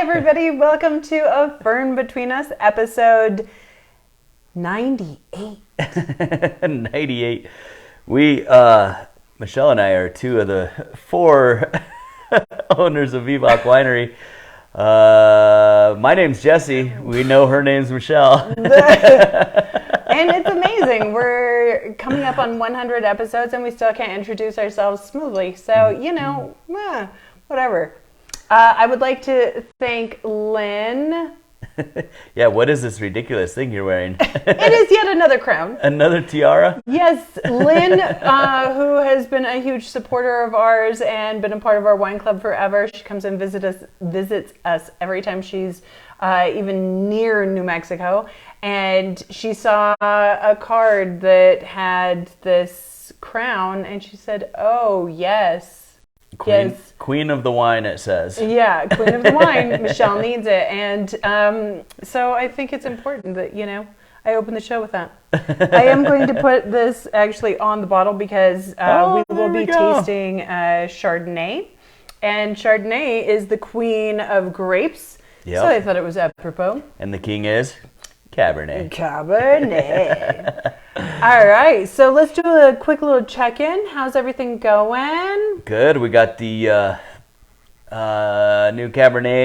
everybody. Welcome to A Fern Between Us, episode 98. 98. We, Michelle and I are two of the four owners of Vivok Winery. My name's Jesse. We know her name's Michelle. And it's amazing. We're coming up on 100 episodes and we still can't introduce ourselves smoothly. So, whatever. I would like to thank Lynn. Yeah, what is this ridiculous thing you're wearing? It is yet another crown. Another tiara? Yes, Lynn, who has been a huge supporter of ours and been a part of our wine club forever. She comes and visits us every time she's even near New Mexico. And she saw a card that had this crown, and she said, "Oh, yes. Queen of the wine," it says. Yeah, Queen of the wine. Michelle needs it. And so I think it's important that, I open the show with that. I am going to put this actually on the bottle because we will be tasting Chardonnay. And Chardonnay is the queen of grapes. Yep. So I thought it was apropos. And the king is Cabernet. All right, so let's do a quick little check-in. How's everything going? Good. We got the new Cabernet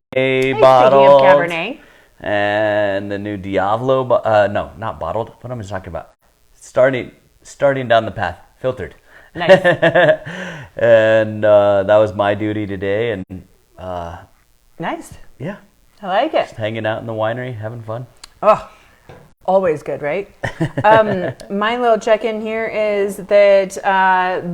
bottle. Speaking of Cabernet. And the new Diavolo. No, not bottled. What am I talking about? Starting down the path. Filtered. Nice. And that was my duty today. And nice. Yeah. I like it. Just hanging out in the winery, having fun. Oh, always good, right? My little check-in here is that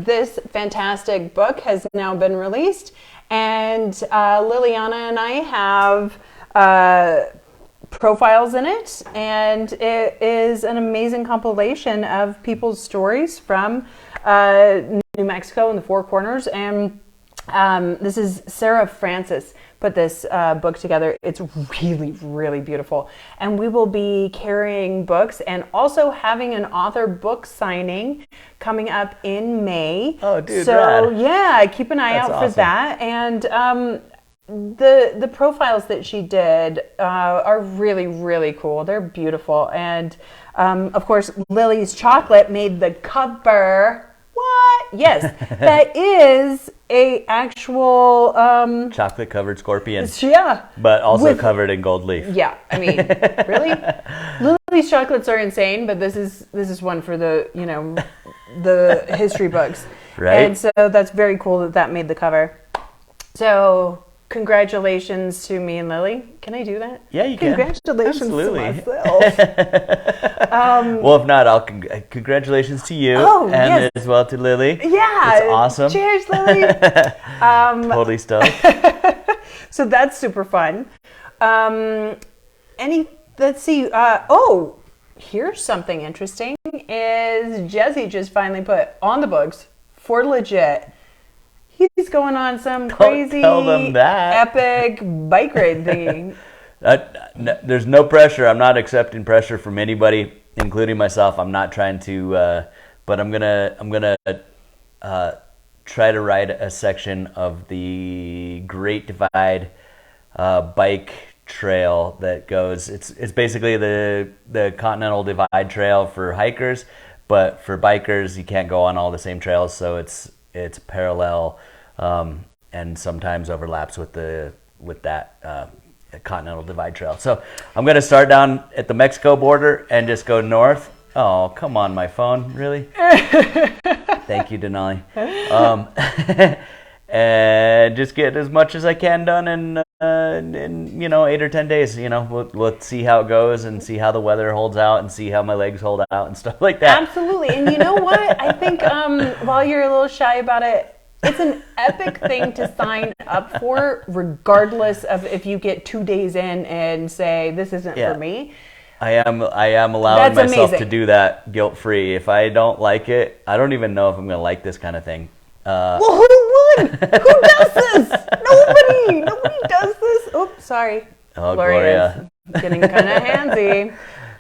this fantastic book has now been released, and Liliana and I have profiles in it, and it is an amazing compilation of people's stories from New Mexico and the Four Corners, and this is Sarah Francis put this book together. It's really, really beautiful. And we will be carrying books and also having an author book signing coming up in May. Oh, dude, so rad. Yeah, keep an eye That's out awesome. for that. And the profiles that she did are really, really cool. They're beautiful. And of course, Lily's Chocolate made the cover. What? Yes, that is a actual Chocolate covered scorpion. Yeah, But also covered in gold leaf. Yeah, I mean, really, Lily's chocolates are insane, but this is one for the the history books, right? And so that's very cool that made the cover. So congratulations to me and Lily. Can I do that? Yeah, you can. Congratulations Absolutely. to myself. Well, if not, I'll congratulations to you yes. as well to Lily. Yeah, it's awesome. Cheers, Lily. Totally stoked. So that's super fun. Let's see. Here's something interesting. Is Jesse just finally put on the books for legit. He's going on some crazy, tell them that. epic bike ride thingy. There's no pressure. I'm not accepting pressure from anybody, including myself. I'm not trying to, but I'm gonna try to ride a section of the Great Divide bike trail that goes. It's basically the Continental Divide Trail for hikers, but for bikers you can't go on all the same trails, so it's parallel and sometimes overlaps with that Continental Divide Trail. So I'm going to start down at the Mexico border and just go north. Oh, come on, my phone, really? Thank you, Denali. And just get as much as I can done in 8 or 10 days. We'll see how it goes and see how the weather holds out and see how my legs hold out and stuff like that. Absolutely. And you know what? I think while you're a little shy about it, it's an epic thing to sign up for, regardless of if you get 2 days in and say, this isn't for me. I am allowing myself to do that guilt-free. If I don't like it, I don't even know if I'm going to like this kind of thing. Well, who would? Who does this? Nobody does this. Oops, sorry. Oh, Gloria. Getting kind of handsy.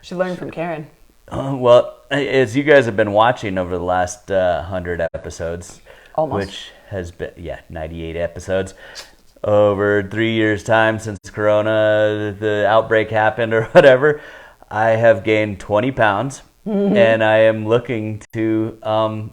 Should learn from Karen. Well, as you guys have been watching over the last 100 episodes, almost, which has been 98 episodes over 3 years' time since Corona, the outbreak happened or whatever, I have gained 20 pounds, and I am looking to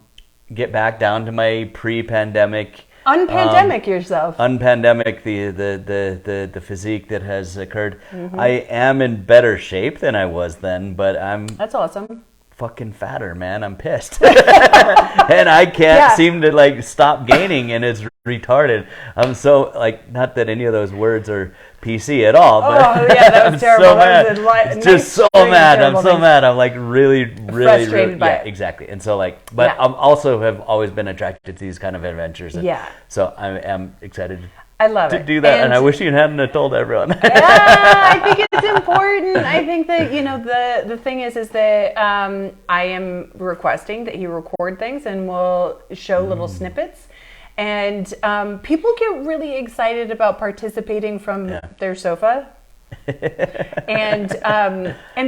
get back down to my pre-pandemic. Unpandemic yourself. Unpandemic, the physique that has occurred. I am in better shape than I was then, but That's awesome. fucking fatter, man. I'm pissed. And I can't seem to like stop gaining, and it's retarded. I'm so like, not that any of those words are PC at all, but that was terrible. So mad. Just so mad. I'm so mad. I'm like really frustrated by it. Exactly. And so like, but I'm also have always been attracted to these kind of adventures. And so I am excited I love to do that, and I wish you hadn't have told everyone. I think it's important. I think that, you know, the thing is that I am requesting that he record things, and we'll show little snippets. And people get really excited about participating from their sofa. and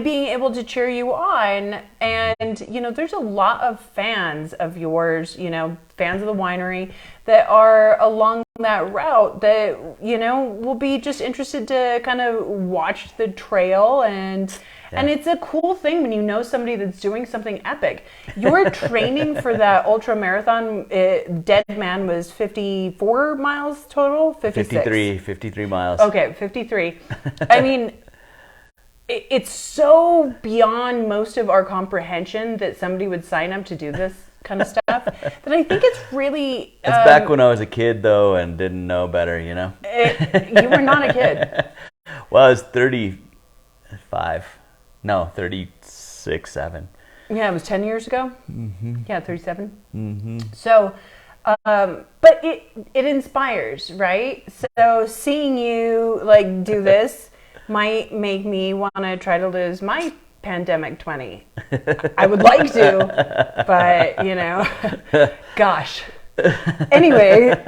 being able to cheer you on. And, you know, there's a lot of fans of yours, you know, fans of the winery that are along that route that, you know, will be just interested to kind of watch the trail. And it's a cool thing when you know somebody that's doing something epic. Your training for that ultra marathon, Dead Man, was 54 miles total? 53 miles. Okay, 53. I mean, it's so beyond most of our comprehension that somebody would sign up to do this kind of stuff that I think it's really... It's back when I was a kid, though, and didn't know better, you know? You were not a kid. Well, I was 35. No, 36, 7. Yeah, it was 10 years ago. Yeah, 37. So, but it inspires, right? So seeing you like do this might make me want to try to lose my pandemic 20. I would like to, but you know, gosh. Anyway,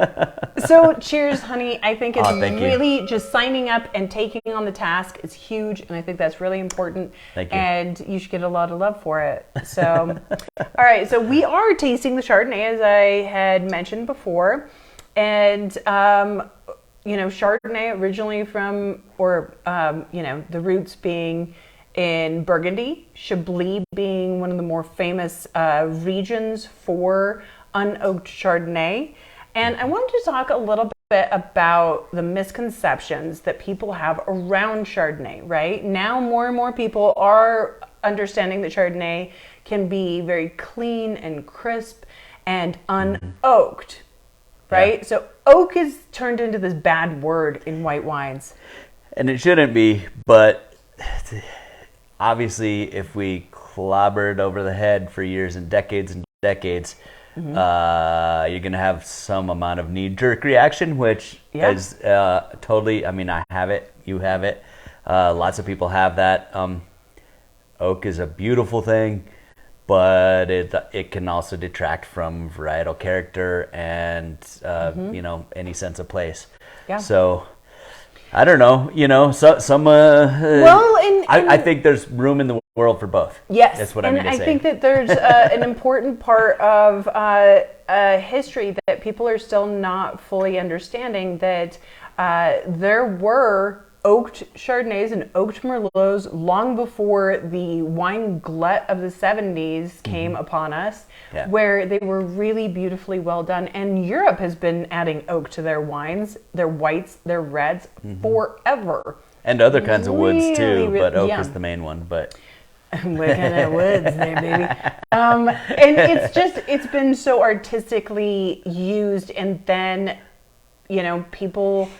so cheers, honey. I think it's really just signing up and taking on the task is huge, and I think that's really important. Thank you. And you should get a lot of love for it. So, all right. So we are tasting the Chardonnay, as I had mentioned before, and you know, Chardonnay originally from, or you know, the roots being in Burgundy, Chablis being one of the more famous regions for unoaked Chardonnay. And I wanted to talk a little bit about the misconceptions that people have around Chardonnay, right? Now more and more people are understanding that Chardonnay can be very clean and crisp and unoaked, right? So oak is turned into this bad word in white wines. And it shouldn't be, but obviously if we clobbered over the head for years and decades, you're going to have some amount of knee-jerk reaction, which is totally, I mean, I have it, you have it, lots of people have that. Oak is a beautiful thing, but it can also detract from varietal character and, you know, any sense of place. Yeah. So, I don't know, you know, I think there's room in the world for both. Yes, that's what I mean to say. And I think that there's an important part of history that people are still not fully understanding, that there were oaked Chardonnays and oaked Merlots long before the wine glut of the 70s came upon us, where they were really beautifully well done. And Europe has been adding oak to their wines, their whites, their reds forever. And other kinds of woods too, but oak is the main one. But what kind of woods there, baby? And it's been so artistically used, and then, you know, people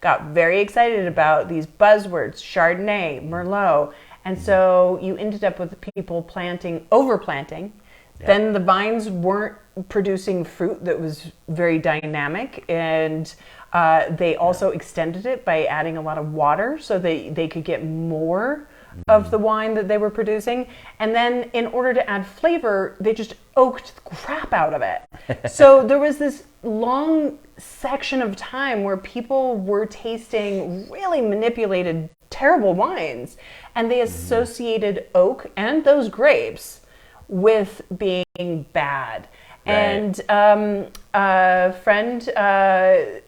got very excited about these buzzwords, Chardonnay, Merlot, and so you ended up with people overplanting. Then the vines weren't producing fruit that was very dynamic, and they also extended it by adding a lot of water so they could get more of the wine that they were producing. And then in order to add flavor, they just oaked the crap out of it. So there was this long section of time where people were tasting really manipulated, terrible wines, and they associated oak and those grapes with being bad. And a friend,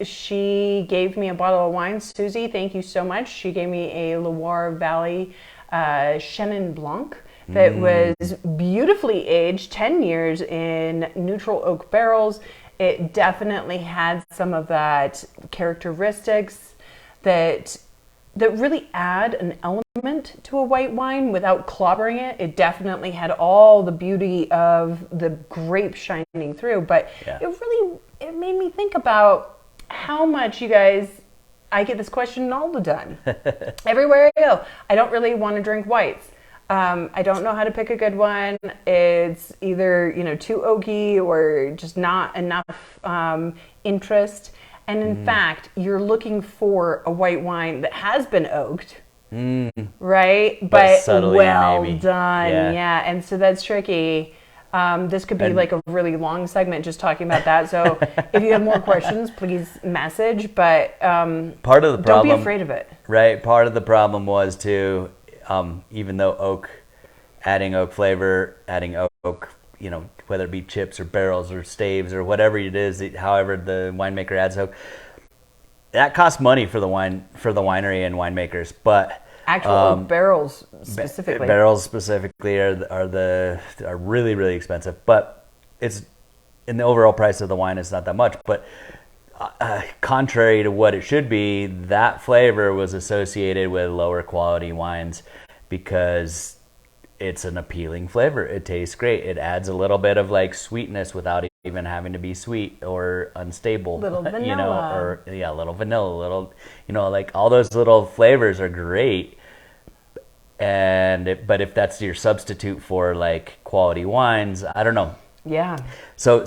she gave me a bottle of wine. Susie, thank you so much. She gave me a Loire Valley Chenin Blanc that was beautifully aged, 10 years in neutral oak barrels. It definitely had some of that characteristics that really add an element to a white wine without clobbering it. It definitely had all the beauty of the grape shining through, but it made me think about how much you guys, I get this question all the time. Everywhere I go, I don't really want to drink whites. I don't know how to pick a good one. It's either, too oaky or just not enough interest. And in fact, you're looking for a white wine that has been oaked, right? But subtly, well maybe. done, yeah. And so that's tricky. This could be like a really long segment just talking about that. So if you have more questions, please message. But part of the problem, don't be afraid of it. Right. Part of the problem was too, even though adding oak flavor, adding oak, whether it be chips or barrels or staves or whatever it is, however the winemaker adds oak, that costs money for the winery and winemakers. But actual oak barrels specifically, are really, really expensive. But it's in the overall price of the wine, it's not that much. But contrary to what it should be, that flavor was associated with lower quality wines because it's an appealing flavor. It tastes great. It adds a little bit of like sweetness without even having to be sweet or unstable. Little vanilla. Little vanilla, like all those little flavors are great. But if that's your substitute for like quality wines, I don't know. Yeah. So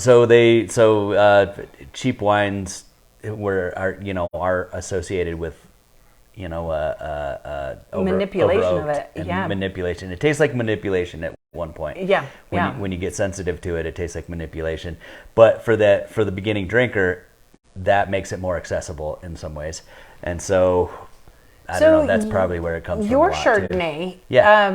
cheap wines are associated with manipulation of it. Yeah. Manipulation. It tastes like manipulation at one point. Yeah. When you get sensitive to it, it tastes like manipulation. But for the beginning drinker, that makes it more accessible in some ways. And so I don't know. That's probably where it comes from. Your Chardonnay,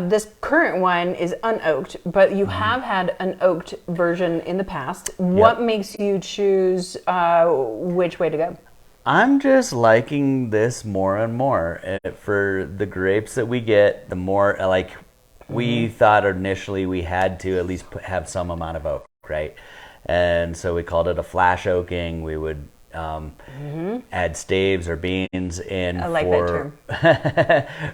this current one is unoaked, but you have had an oaked version in the past. What makes you choose which way to go? I'm just liking this more and more. For the grapes that we get, the more we thought initially we had to at least have some amount of oak, right? And so we called it a flash oaking. We would add staves or beans in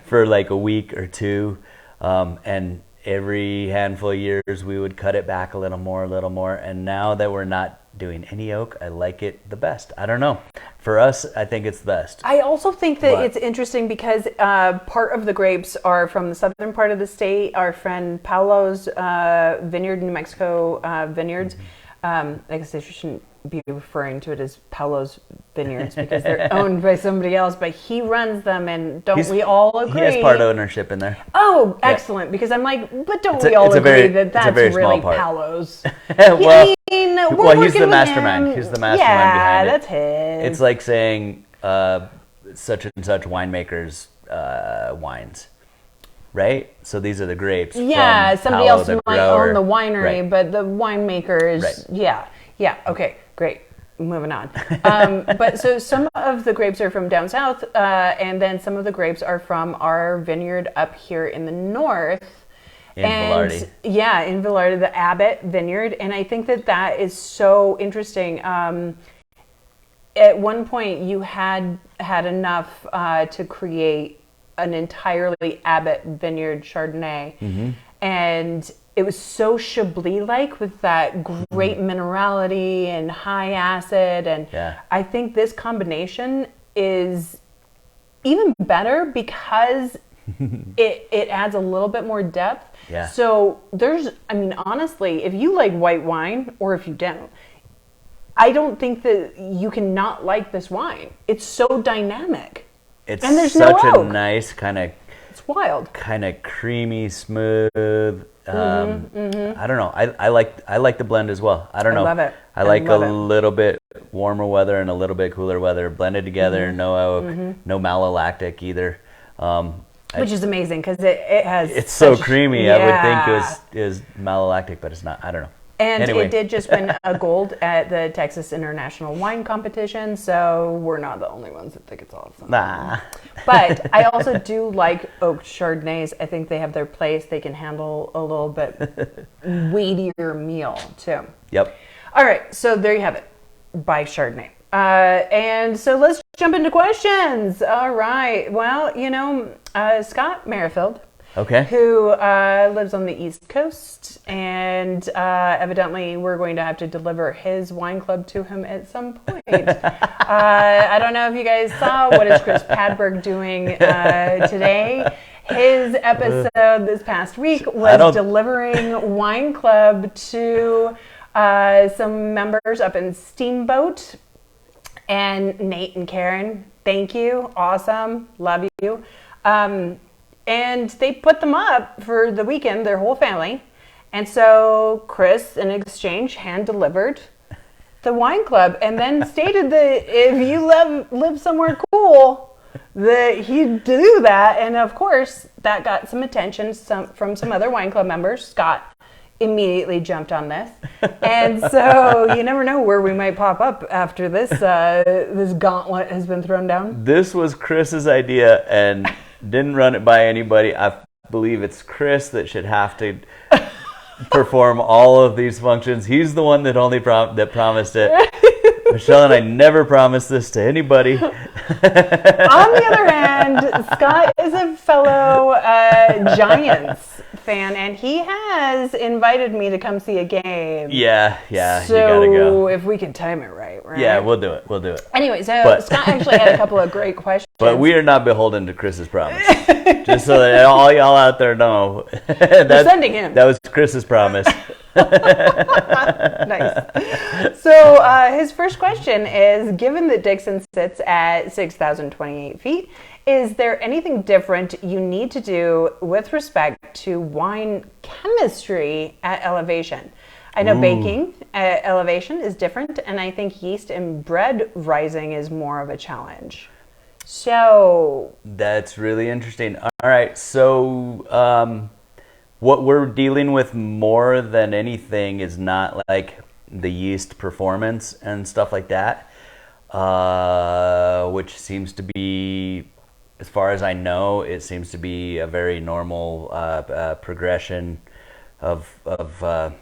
for like a week or two, and every handful of years we would cut it back a little more. And now that we're not doing any oak, I like it the best. I don't know. For us, I think it's the best. I also think that it's interesting because part of the grapes are from the southern part of the state. Our friend Paulo's vineyard, New Mexico vineyards. I guess I shouldn't be referring to it as Paulo's vineyards because they're owned by somebody else, but he runs them, and we all agree? He has part ownership in there. Oh, excellent! Because I'm like, but don't we all agree that that's really Paulo's? He's the mastermind. He's the mastermind behind it. That's his. It's like saying such and such winemakers wines. Right? So these are the grapes. Yeah, somebody else might own the winery, right. But the winemaker is, yeah, okay, great. Moving on. But so some of the grapes are from down south, and then some of the grapes are from our vineyard up here in the north. In Velarde. Yeah, in Velarde, the Abbott Vineyard. And I think that is so interesting. At one point, you had enough to create an entirely Abbott Vineyard Chardonnay. And it was so Chablis-like with that great minerality and high acid. And I think this combination is even better because it adds a little bit more depth. Yeah. So honestly, if you like white wine or if you don't, I don't think that you can not like this wine. It's so dynamic. It's and there's such no oak. A nice kind of... It's wild. Kind of creamy, smooth. I don't know. I like the blend as well. I don't know. I love it. I like a little bit warmer weather and a little bit cooler weather blended together. No oak, no malolactic either. Which is amazing because it has. It's so creamy. I would think it is malolactic, but it's not. I don't know. And Anyway. it did just win a gold at the Texas International Wine Competition, so we're not the only ones that think it's awesome. Nah. But I also do like oak Chardonnays. I think they have their place. They can handle a little bit weightier meal, too. Yep. All right, so there you have it. By Chardonnay. And so let's jump into questions. All right. Well, Scott Merrifield, Okay. who lives on the East Coast, and evidently we're going to have to deliver his wine club to him at some point. I don't know if you guys saw what is Chris Padberg doing today. His episode this past week was delivering wine club to some members up in Steamboat. And Nate and Karen, thank you. Awesome. Love you. And they put them up for the weekend, their whole family. And so Chris, in exchange, hand-delivered the wine club and then stated that if you live somewhere cool, that he'd do that. And, of course, that got some attention from some other wine club members. Scott immediately jumped on this. And so you never know where we might pop up after this this gauntlet has been thrown down. This was Chris's idea and didn't run it by anybody. I believe it's Chris that should have to perform all of these functions. He's the one that that promised it. Michelle and I never promised this to anybody. On the other hand, Scott is a fellow Giants fan, and he has invited me to come see a game. Yeah, so you gotta go. If we can time it right? Yeah, we'll do it. Anyway, so Scott actually had a couple of great questions. But we are not beholden to Chris's promise. Just so that all y'all out there know. We're sending him. That was Chris's promise. Nice. So his first question is, given that Dixon sits at 6,028 feet, is there anything different you need to do with respect to wine chemistry at elevation? I know baking at elevation is different, and I think yeast and bread rising is more of a challenge. So that's really interesting. All right, so what we're dealing with more than anything is not like the yeast performance and stuff like that, which seems to be, as far as I know, it seems to be a very normal progression of the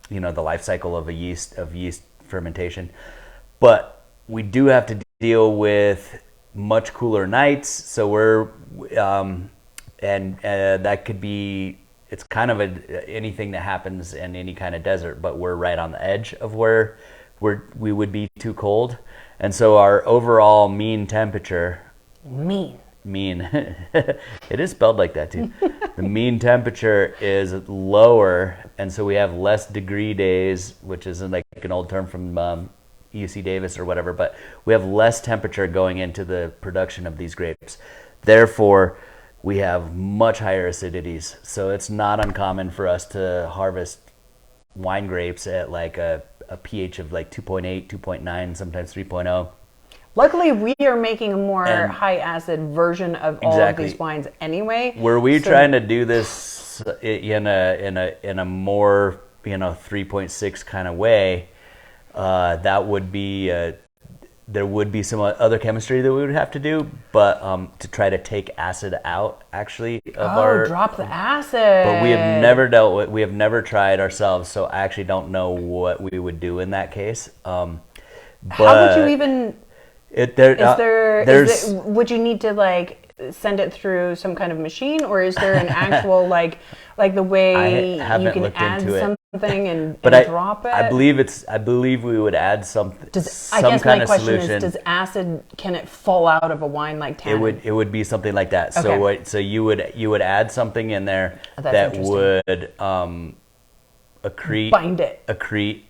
life cycle of yeast fermentation. But we do have to deal with much cooler nights, so we're that could be, it's kind of anything that happens in any kind of desert, but we're right on the edge of where we would be too cold, and so our overall mean temperature mean it is spelled like that too. The mean temperature is lower, and so we have less degree days, which is like an old term from UC Davis or whatever, but we have less temperature going into the production of these grapes. Therefore, we have much higher acidities. So it's not uncommon for us to harvest wine grapes at like a pH of like 2.8, 2.9, sometimes 3.0. Luckily, we are making a more high acid version of all of these wines anyway. Were we trying to do this in a more 3.6 kind of way? That would be there would be some other chemistry that we would have to do, but to try to take acid out actually of drop the acid. But we have never tried ourselves, so I actually don't know what we would do in that case. How would you even? Would you need to like send it through some kind of machine, or is there an actual like the way you can add something and drop it? I believe we would add something. I guess my question is, does acid, can it fall out of a wine like tannin? It would be something like that. Okay. So you would add something in there that would accrete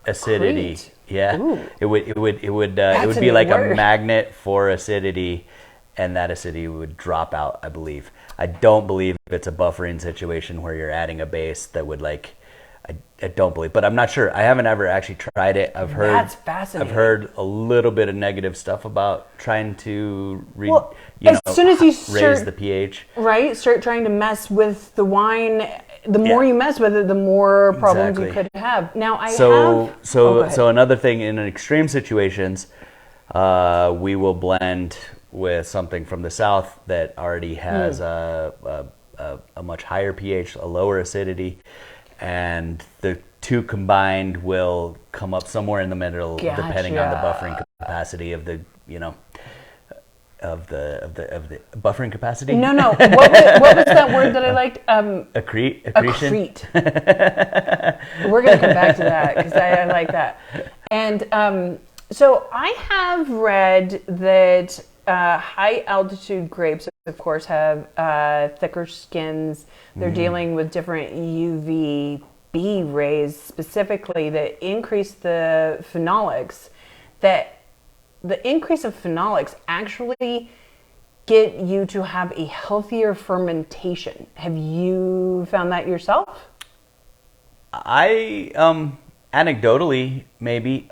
acidity. Accrete? Yeah. Ooh. It would be like a magnet for acidity, and that acidity would drop out, I believe. I don't believe it's a buffering situation where you're adding a base that would I don't believe, but I'm not sure. I haven't ever actually tried it. That's fascinating. I've heard a little bit of negative stuff about trying to as soon as you raise the pH. Right, start trying to mess with the wine, the more you mess with it, the more problems you could have. Now So another thing, in extreme situations, we will blend with something from the south that already has a much higher pH, a lower acidity, and the two combined will come up somewhere in the middle, depending on the buffering capacity of the of the buffering capacity. No. What was that word that I liked? Accretion. We're going to come back to that because I like that. And so I have read that high altitude grapes, of course, have thicker skins. They're dealing with different UVB rays specifically that increase the phenolics. That the increase of phenolics actually get you to have a healthier fermentation. Have you found that yourself? I anecdotally maybe.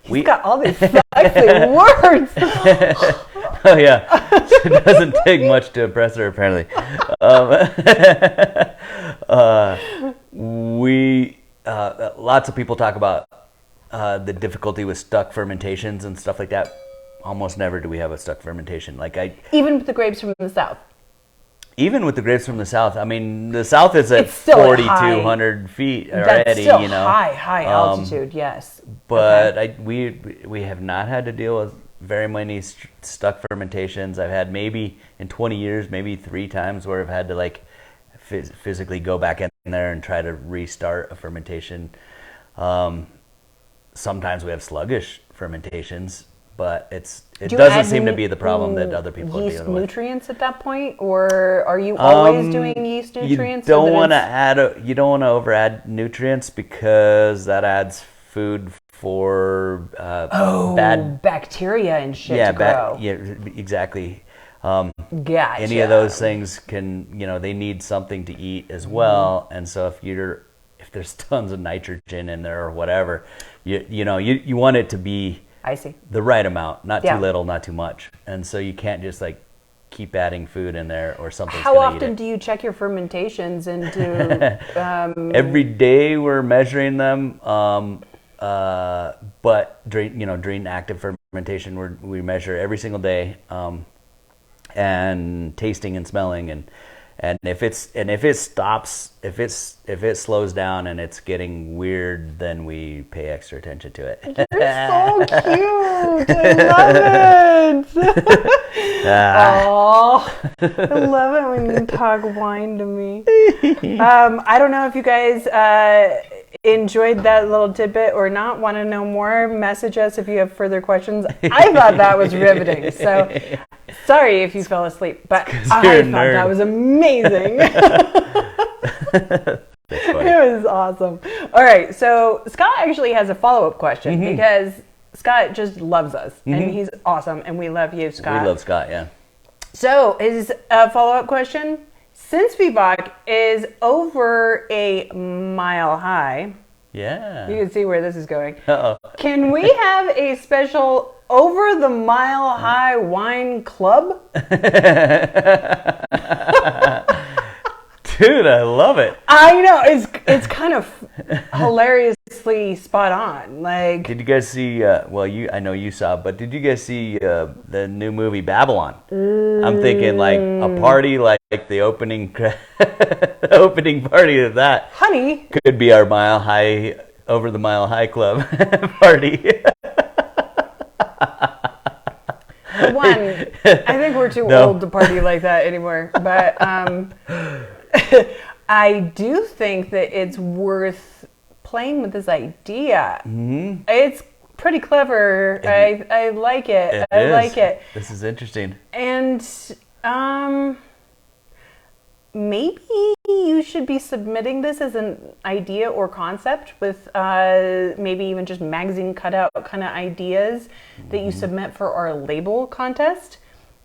He's got all these sexy words. Oh yeah, it doesn't take much to impress her apparently. Lots of people talk about the difficulty with stuck fermentations and stuff like that. Almost never do we have a stuck fermentation. Even with the grapes from the south. Even with the grapes from the south, I mean, the south is at 4,200 feet already. That's still high altitude, yes. But we have not had to deal with very many stuck fermentations. I've had maybe in 20 years, maybe 3 times where I've had to physically go back in there and try to restart a fermentation. Sometimes we have sluggish fermentations, but it doesn't seem to be the problem that other people are dealing with. Yeast nutrients at that point, or are you always doing yeast nutrients? You don't want to over add nutrients because that adds food for bad bacteria and shit to grow. Yeah, exactly. Gotcha. Any of those things can, they need something to eat as well, and so if there's tons of nitrogen in there or whatever, you want it to be the right amount, not too little, not too much, and so you can't just keep adding food in there or something. How often do you check your fermentations and do? Every day we're measuring them, but during active fermentation we measure every single day, and tasting and smelling and if it stops, if it slows down and it's getting weird, then we pay extra attention to it. You're so cute. I love it. I love it when you talk wine to me. I don't know if you guys enjoyed that little tidbit or not. Want to know more? Message us if you have further questions. I thought that was riveting. So sorry if you fell asleep, but I thought that was amazing. It was awesome. All right, so Scott actually has a follow-up question because Scott just loves us and he's awesome, and we love you, Scott. We love Scott, yeah. So his follow-up question: since Vivek is over a mile high, you can see where this is going. Can we have a special over the mile high wine club? Dude, I love it. I know, it's kind of hilariously spot on. Did you guys see? I know you saw, but did you guys see the new movie Babylon? I'm thinking a party like the opening opening party of that. Honey, could be our over the mile high club party. One, I think we're too old to party like that anymore. But I do think that it's worth playing with this idea. It's pretty clever. I like it. Like it. This is interesting. And maybe you should be submitting this as an idea or concept with maybe even just magazine cutout kind of ideas that you submit for our label contest.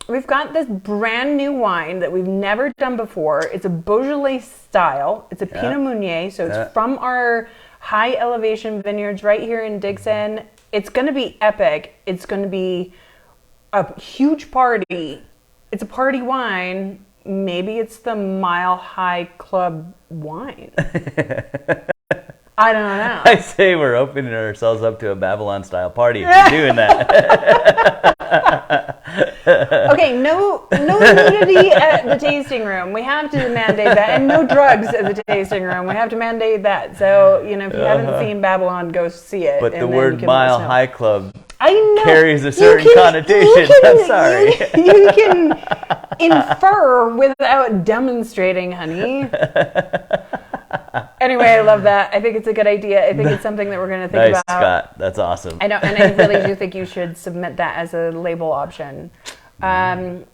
We've got this brand new wine that we've never done before. It's a Beaujolais style. It's a Pinot Meunier, so it's from our high elevation vineyards right here in Dixon. It's going to be epic. It's going to be a huge party. It's a party wine. maybe it's the Mile High Club wine. I don't know. I say we're opening ourselves up to a Babylon-style party if you're doing that. Okay, no nudity at the tasting room. We have to mandate that, and no drugs at the tasting room. We have to mandate that. So, if you haven't seen Babylon, go see it. But the word Mile High Club I carries a certain connotation. I'm sorry. You can infer without demonstrating, honey. Anyway, I love that. I think it's a good idea. I think it's something that we're going to think about. Nice, Scott. That's awesome. I know, and I really do think you should submit that as a label option. All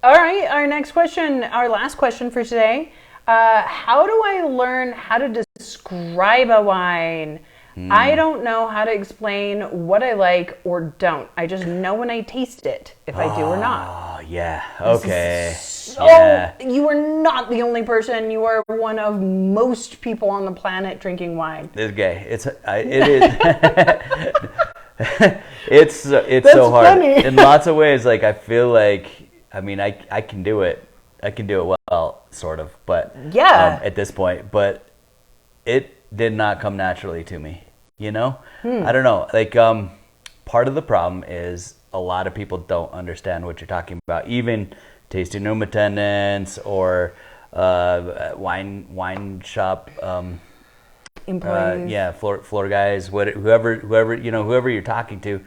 right, our next question, our last question for today. How do I learn how to describe a wine? I don't know how to explain what I like or don't. I just know when I taste it, if I do or not. Oh, yeah. Okay. You are not the only person. You are one of most people on the planet drinking wine. It's gay. It is. It's That's so hard. Funny. In lots of ways, like, I feel like, I mean, I can do it. I can do it well, sort of. But yeah. At this point. But it did not come naturally to me. I don't know. Like, part of the problem is a lot of people don't understand what you're talking about. Even tasting room attendants or wine shop employees. Floor guys, whoever you're talking to.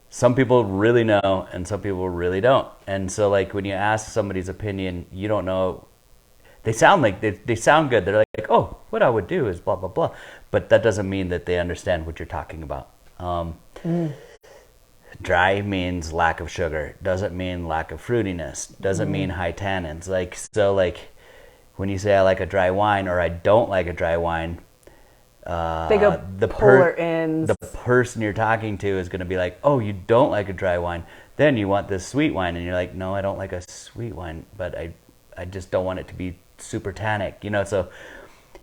Some people really know, and some people really don't. And so, like, when you ask somebody's opinion, you don't know. They sound like they sound good. They're like, oh, what I would do is blah blah blah, but that doesn't mean that they understand what you're talking about. Dry means lack of sugar. Doesn't mean lack of fruitiness. Doesn't mean high tannins. Like, so, like, when you say I like a dry wine or I don't like a dry wine, they go polar ends. The person you're talking to is going to be like, oh, you don't like a dry wine. Then you want this sweet wine, and you're like, no, I don't like a sweet wine, but I just don't want it to be super tannic, so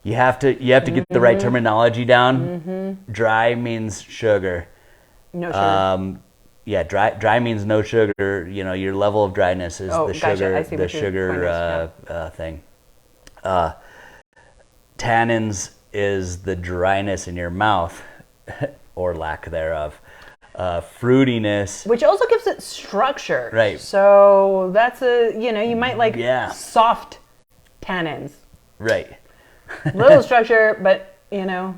you have to get the right terminology down. Dry means sugar. No sugar. Dry means no sugar. Your level of dryness is the sugar. I see the sugar thing. Tannins is the dryness in your mouth or lack thereof. Fruitiness, which also gives it structure, right? So that's you might like soft tannins, right? Little structure, but not.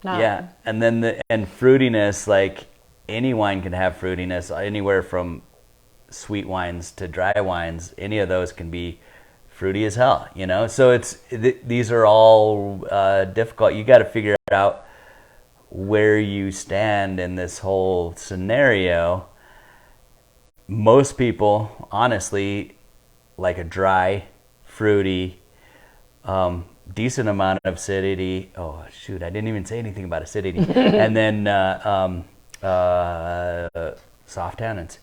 Yeah, and then and fruitiness, like any wine can have fruitiness, anywhere from sweet wines to dry wines. Any of those can be fruity as hell, So these are all difficult. You got to figure out where you stand in this whole scenario. Most people, honestly, like a dry, fruity, decent amount of acidity. Oh shoot, I didn't even say anything about acidity. And then soft tannins.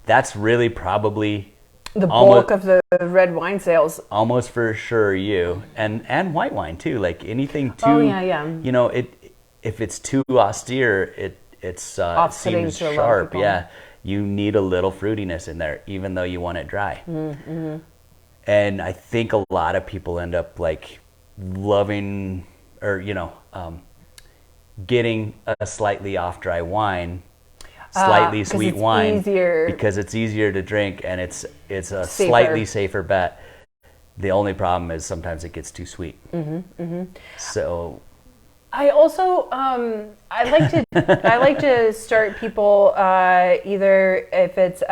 That's really probably the bulk of the red wine sales. Almost for sure you. And white wine too. Like anything too. Oh yeah. If it's too austere, it seems sharp. Yeah, you need a little fruitiness in there, even though you want it dry. Mm-hmm. And I think a lot of people end up like loving or getting a slightly off dry wine, slightly sweet wine, because it's easier to drink and it's a slightly safer bet. The only problem is sometimes it gets too sweet. So. I also I like to start people either if it's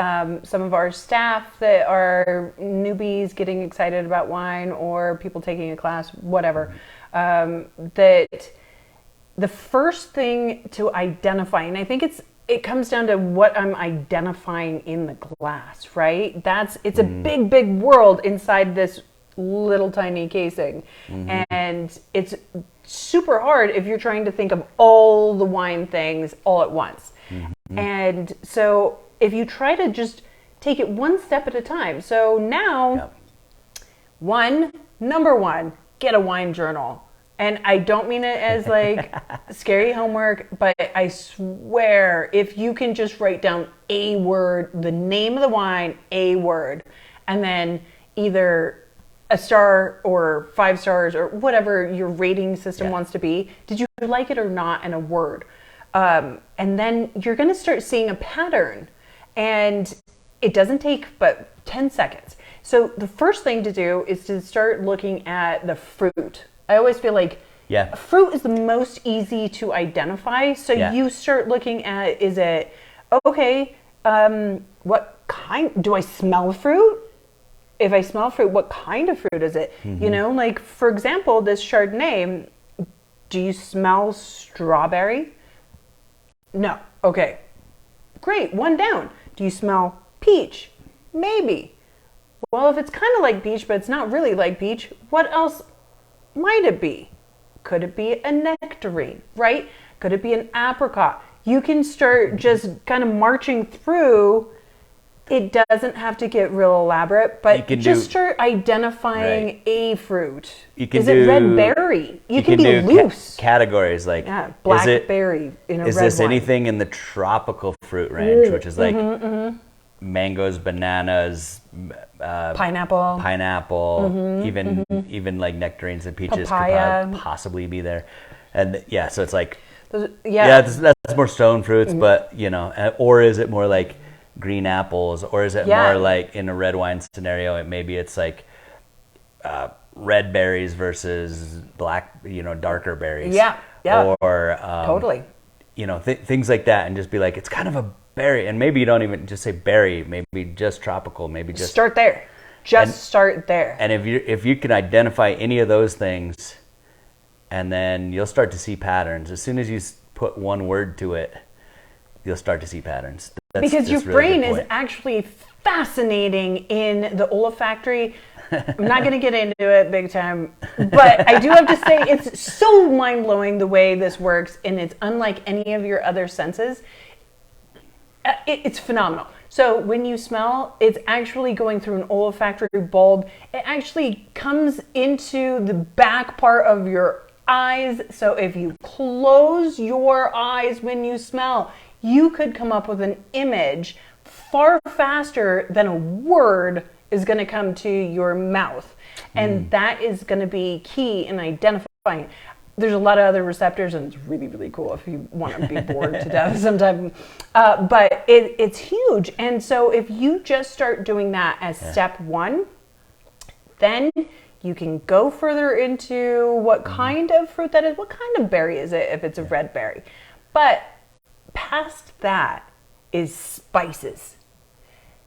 some of our staff that are newbies getting excited about wine or people taking a class, whatever, that the first thing to identify, and I think it comes down to what I'm identifying in the glass, right? It's a big world inside this little tiny casing, and it's super hard if you're trying to think of all the wine things all at once. And so if you try to just take it one step at a time. So now, number one, get a wine journal. And I don't mean it as like scary homework, but I swear if you can just write down a word, the name of the wine, a word, and then either a star or 5 stars or whatever your rating system wants to be. Did you like it or not in a word? And then you're going to start seeing a pattern, and it doesn't take but 10 seconds. So the first thing to do is to start looking at the fruit. I always feel like fruit is the most easy to identify. So you start looking at, is it, okay, what kind, do I smell fruit? If I smell fruit, what kind of fruit is it? You know, like, for example, this Chardonnay, do you smell strawberry? No. Okay. Great. 1 down. Do you smell peach? Maybe. Well, if it's kind of like peach, but it's not really like peach, what else might it be? Could it be a nectarine, right? Could it be an apricot? You can start just kind of marching through. It doesn't have to get real elaborate, but just start identifying a fruit. Is it red berry? You can be loose. Categories like blackberry in a red Is this wine. anything in the tropical fruit range, which is like mangoes, bananas, pineapple, even like nectarines and peaches papaya. Could possibly be there. And so it's like that's more stone fruits, but you know, or is it more like green apples, or is it more like in a red wine scenario, it's like red berries versus black, darker berries. Or totally. Things like that, and just be like, it's kind of a berry, and maybe you don't even just say berry, maybe just tropical, maybe just start there. Start there. And if you can identify any of those things, and then you'll start to see patterns. As soon as you put one word to it, you'll start to see patterns. Because your brain is actually fascinating in the olfactory. I'm not going to get into it big time, but I do have to say it's so mind-blowing the way this works, and it's unlike any of your other senses. It's phenomenal. So when you smell, it's actually going through an olfactory bulb. It actually comes into the back part of your eyes. So if you close your eyes when you smell, you could come up with an image far faster than a word is going to come to your mouth. And that is going to be key in identifying. There's a lot of other receptors, and it's really, really cool if you want to be bored to death sometime. But it's huge. And so if you just start doing that as step one, then you can go further into what kind of fruit that is. What kind of berry is it if it's a red berry? But past that is spices.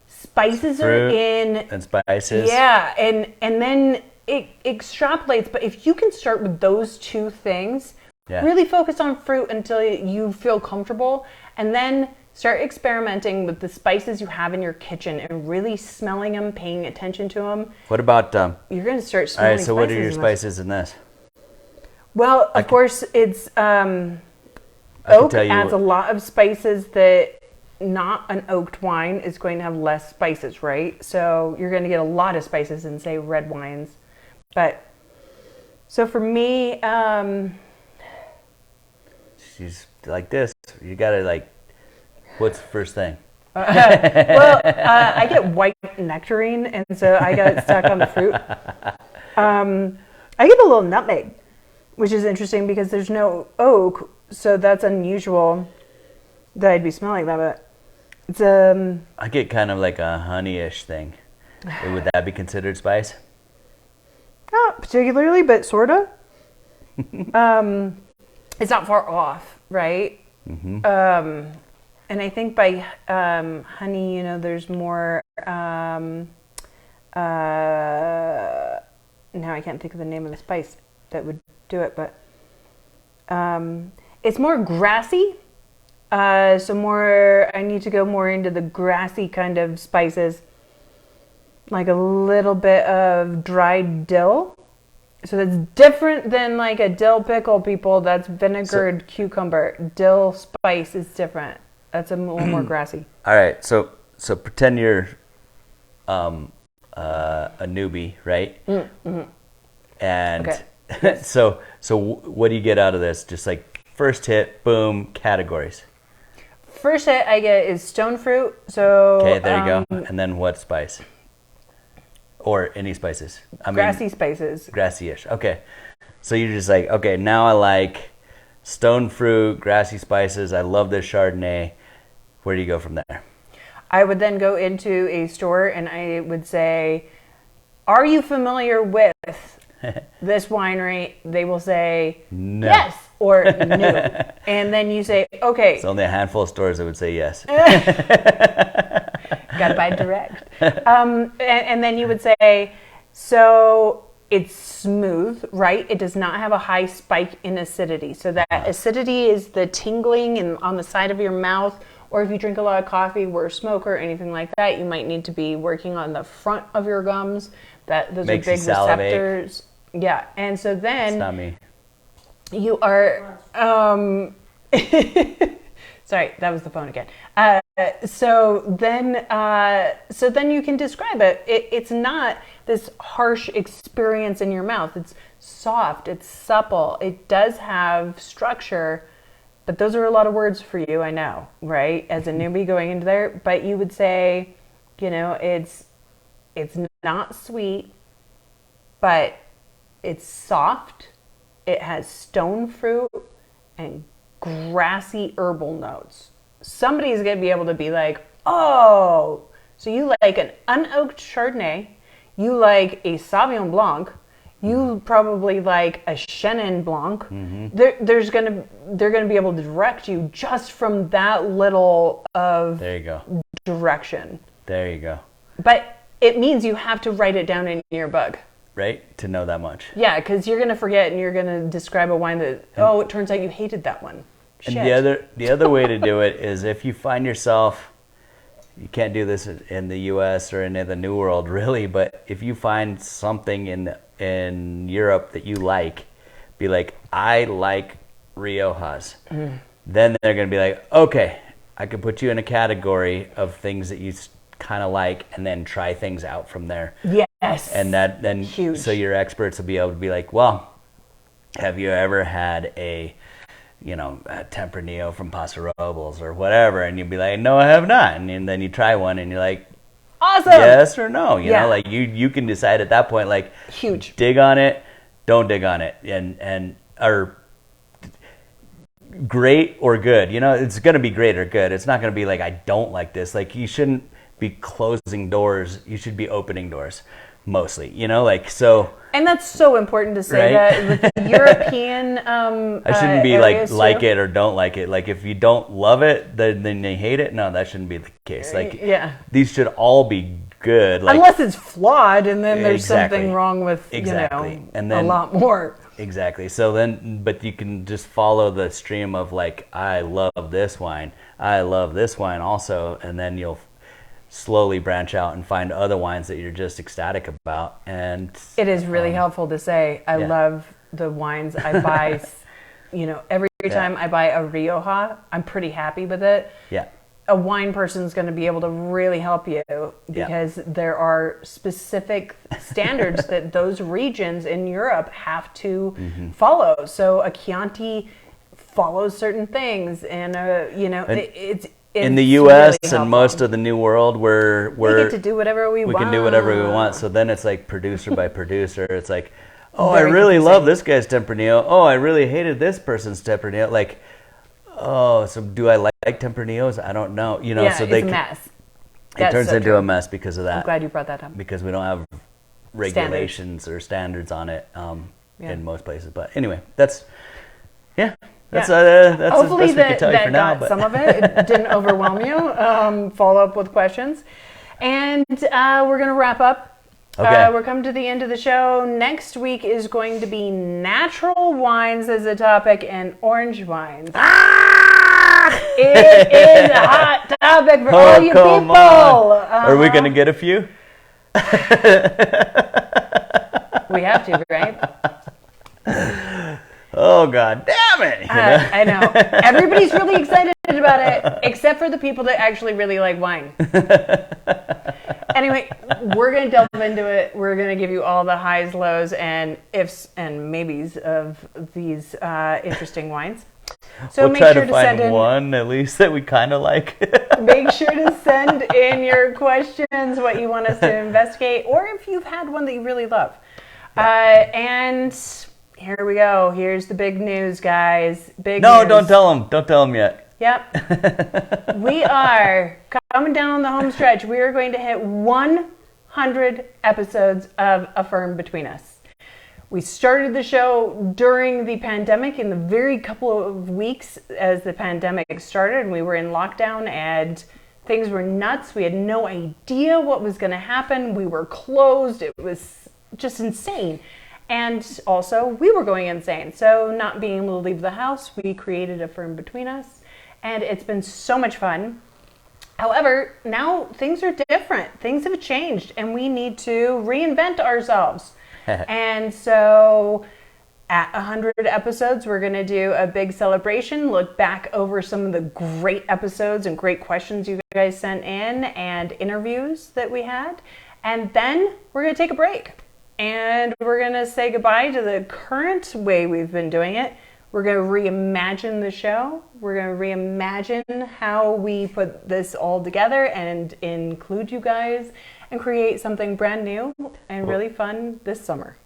Spices Fruit are in. And spices. Yeah, and then it extrapolates. But if you can start with those two things, really focus on fruit until you feel comfortable, and then start experimenting with the spices you have in your kitchen and really smelling them, paying attention to them. What about... you're going to start smelling spices. All right, so what are your spices in this? Well, of course, it's... oak adds a lot of spices that not an oaked wine is going to have less spices, right? So you're going to get a lot of spices in, say, red wines. But so for me, she's like this. You got to like, what's the first thing? I get white nectarine, and so I got it stuck on the fruit. I get a little nutmeg, which is interesting because there's no oak. So that's unusual that I'd be smelling that, but it's I get kind of like a honey-ish thing. Would that be considered spice? Not particularly, but sorta. It's not far off, right? And I think by honey, there's more. Now I can't think of the name of the spice that would do it, but. It's more grassy, so more. I need to go more into the grassy kind of spices, like a little bit of dried dill. So that's different than like a dill pickle, people. That's vinegared cucumber. Dill spice is different. That's a little more grassy. All right, so pretend you're a newbie, right? And okay. So what do you get out of this? Just like first hit, boom, categories. First hit I get is stone fruit. So okay, there you go. And then what spice? Or any spices? Grassy spices. Grassy-ish. Okay. So you're just like, okay, now I like stone fruit, grassy spices. I love this Chardonnay. Where do you go from there? I would then go into a store and I would say, are you familiar with this winery? They will say, no. Yes, or no. And then you say, okay. It's only a handful of stores that would say yes. Gotta buy direct. And then you would say, so it's smooth, right? It does not have a high spike in acidity. So that acidity is the tingling on the side of your mouth, or if you drink a lot of coffee, or a smoker, or anything like that, you might need to be working on the front of your gums. Those Makes are big you salivate. receptors. Yeah, and so then it's not me. You are. Sorry, that was the phone again. So then you can describe it. It's not this harsh experience in your mouth. It's soft. It's supple. It does have structure, but those are a lot of words for you. I know, right? As a newbie going into there, but you would say, it's not sweet, but it's soft. It has stone fruit and grassy herbal notes. Somebody's going to be able to be like, oh, so you like an unoaked Chardonnay, you like a Sauvignon Blanc, you probably like a Chenin Blanc. Mm-hmm. They're going to be able to direct you just from that little of there you go. Direction. There you go. But it means you have to write it down in your book. Right? To know that much. Yeah, because you're going to forget and you're going to describe a wine that, it turns out you hated that one. Shit. And the other way to do it is if you find yourself, you can't do this in the U.S. or in the New World really, but if you find something in Europe that you like, be like, I like Riojas. Mm. Then they're going to be like, okay, I can put you in a category of things that you kind of like, and then try things out from there. Yes. And that then huge. So your experts will be able to be like, well, have you ever had a Tempranillo from Paso Robles or whatever? And you'd be like, no, I have not. And then you try one and you're like, awesome. Yes or no. You know, like you can decide at that point, like, huge. Dig on it, don't dig on it, and or great or good. It's going to be great or good. It's not going to be like, I don't like this. Like, you shouldn't be closing doors. You should be opening doors, mostly. So. And that's so important to say, right? That with the European I shouldn't be like it or don't like it. Like, if you don't love it, then you hate it. No, that shouldn't be the case. Like, these should all be good. Like, unless it's flawed, and then there's something wrong with and then, a lot more. Exactly. So then, but you can just follow the stream of like, I love this wine. I love this wine also, and then you'll slowly branch out and find other wines that you're just ecstatic about. And it is really helpful to say, I love the wines I buy. Every time I buy a Rioja, I'm pretty happy with it. Yeah. A wine person's going to be able to really help you because there are specific standards that those regions in Europe have to follow. So a Chianti follows certain things, and it's in the U.S. really and most of the New World, we get to do whatever we want. We can do whatever we want. So then it's like producer by producer. It's like, I really love this guy's Tempranillo. Oh, I really hated this person's Tempranillo. Like, so do I like Tempranillos? I don't know. So it's a mess. It turns into a mess because of that. I'm glad you brought that up. Because we don't have regulations or standards on it in most places. But anyway, that's. Hopefully that got now, some of it. It didn't overwhelm you. Follow up with questions. And we're going to wrap up. Okay. We're coming to the end of the show. Next week is going to be natural wines as a topic and orange wines. It is a hot topic for all you people. Are we going to get a few? We have to, right? Oh, God damn it. I know. Everybody's really excited about it, except for the people that actually really like wine. Anyway, we're going to delve into it. We're going to give you all the highs, lows, and ifs and maybes of these interesting wines. So we'll make try sure to find send in one at least that we kind of like. Make sure to send in your questions, what you want us to investigate, or if you've had one that you really love. And here we go. Here's the big news, guys. Big news. Don't tell them. Don't tell them yet. Yep. We are coming down on the home stretch. We are going to hit 100 episodes of A Fern Between Us. We started the show during the pandemic, in the very couple of weeks as the pandemic started, and we were in lockdown and things were nuts. We had no idea what was going to happen. We were closed. It was just insane. And also, we were going insane. So not being able to leave the house, we created A Fern Between Us, and it's been so much fun. However, now things are different. Things have changed, and we need to reinvent ourselves. And so at 100 episodes, we're going to do a big celebration, look back over some of the great episodes and great questions you guys sent in and interviews that we had. And then we're going to take a break. And we're going to say goodbye to the current way we've been doing it. We're going to reimagine the show. We're going to reimagine how we put this all together and include you guys and create something brand new and really fun this summer.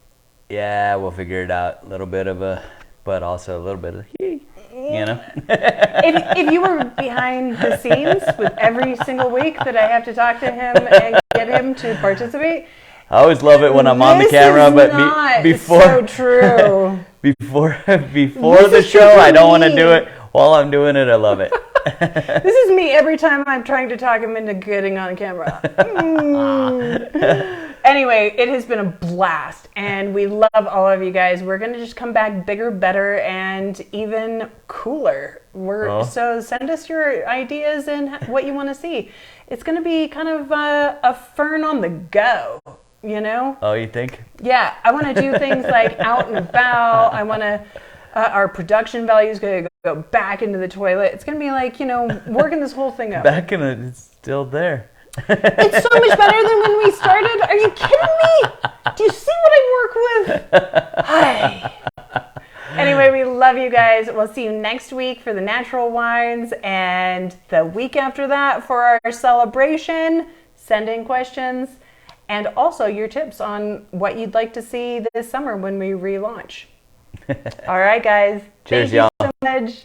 Yeah, we'll figure it out. A little bit of but also a little bit of you know. if you were behind the scenes with every single week that I have to talk to him and get him to participate. I always love it when I'm on the camera, but before so true. before the show, I don't want to do it. While I'm doing it, I love it. This is me every time I'm trying to talk him into getting on camera. Anyway, it has been a blast, and we love all of you guys. We're going to just come back bigger, better, and even cooler. So send us your ideas and what you want to see. It's going to be kind of a Fern on the go, you know? Oh, you think? Yeah, I want to do things like out and about. I want to... our production value is going to go back into the toilet. It's going to be like, working this whole thing up. It's still there. It's so much better than when we started. Are you kidding me? Do you see what I work with? Hi. Anyway, we love you guys. We'll see you next week for the natural wines, and the week after that for our celebration. Send in questions and also your tips on what you'd like to see this summer when we relaunch. All right, guys. Cheers, Thank you y'all. so much.